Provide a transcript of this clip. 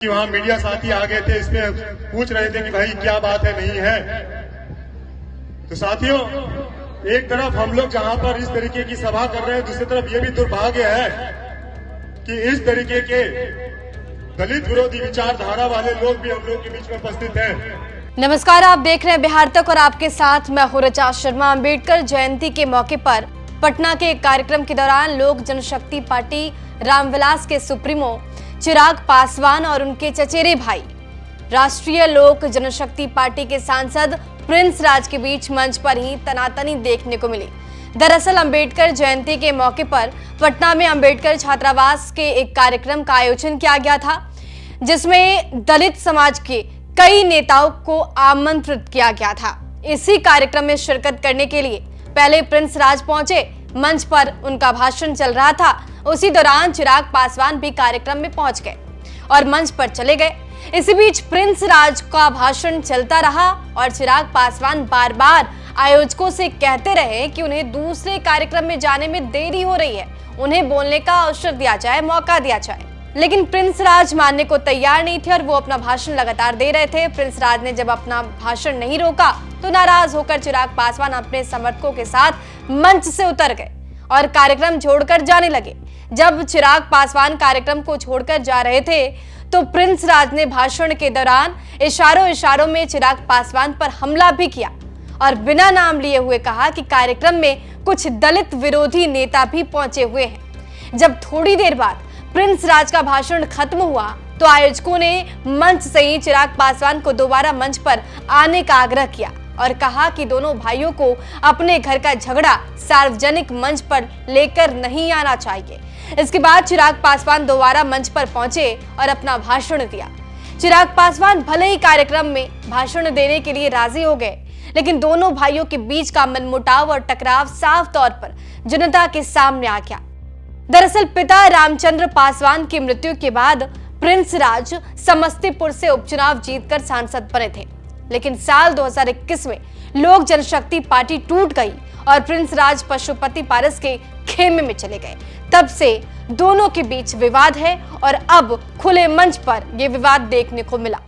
कि वहाँ मीडिया साथी आ गए थे, इसमें पूछ रहे थे कि भाई क्या बात है नहीं है। तो साथियों, एक तरफ हम लोग जहां पर इस तरीके की सभा कर रहे हैं, दूसरी तरफ ये भी दुर्भाग्य है कि इस तरीके के दलित विरोधी विचारधारा वाले लोग भी हम लोग के बीच में उपस्थित हैं। नमस्कार, आप देख रहे हैं बिहार तक और आपके साथ मैं हूं ऋचा शर्मा। अम्बेडकर जयंती के मौके पर पटना के एक कार्यक्रम के दौरान लोक जनशक्ति पार्टी रामविलास के सुप्रीमो चिराग पासवान और उनके चचेरे भाई राष्ट्रीय लोक जनशक्ति पार्टी के सांसद प्रिंस राज के बीच मंच पर ही तनातनी देखने को मिली। दरअसल अम्बेडकर जयंती के मौके पर पटना में अम्बेडकर छात्रावास के एक कार्यक्रम का आयोजन किया गया था, जिसमें दलित समाज के कई नेताओं को आमंत्रित किया गया था। इसी कार्यक्रम में शिरकत करने के लिए पहले प्रिंस राज पहुंचे। मंच पर उनका भाषण चल रहा था। उसी दौरान चिराग पासवान भी कार्यक्रम में पहुंच गए और मंच पर चले गए। इसी बीच प्रिंस राज का भाषण चलता रहा और चिराग पासवान बार बार आयोजकों से कहते रहे कि उन्हें दूसरे कार्यक्रम में जाने में देरी हो रही है, उन्हें बोलने का अवसर दिया जाए, मौका दिया जाए। लेकिन प्रिंस राज मानने को तैयार नहीं थे और वो अपना भाषण लगातार दे रहे थे। प्रिंस राज ने जब अपना भाषण नहीं रोका तो नाराज होकर चिराग पासवान अपने समर्थकों के साथ मंच से उतर गए और कार्यक्रम छोड़कर जाने लगे। जब चिराग पासवान कार्यक्रम को छोड़कर जा रहे थे तो प्रिंस राज ने भाषण के दौरान इशारों में चिराग पासवान पर हमला भी किया और बिना नाम लिए हुए कहा कि कार्यक्रम में कुछ दलित विरोधी नेता भी पहुंचे हुए हैं। जब थोड़ी देर बाद प्रिंस राज का भाषण खत्म हुआ तो आयोजकों ने मंच से ही चिराग पासवान को दोबारा मंच पर आने का आग्रह किया और कहा कि दोनों भाइयों को अपने घर का झगड़ा सार्वजनिक मंच पर लेकर नहीं आना चाहिए। इसके बाद चिराग पासवान दोबारा मंच पर पहुंचे और अपना भाषण दिया। चिराग पासवान भले ही कार्यक्रम में भाषण देने के लिए राजी हो गए, लेकिन दोनों भाइयों के बीच का मनमुटाव और टकराव साफ तौर पर जनता के सामने आ गया। दरअसल पिता रामचंद्र पासवान की मृत्यु के बाद प्रिंस राज समस्तीपुर से उपचुनाव जीतकर सांसद बने थे, लेकिन साल 2021 में लोक जनशक्ति पार्टी टूट गई और प्रिंस राज पशुपति पारस के खेमे में चले गए। तब से दोनों के बीच विवाद है और अब खुले मंच पर यह विवाद देखने को मिला।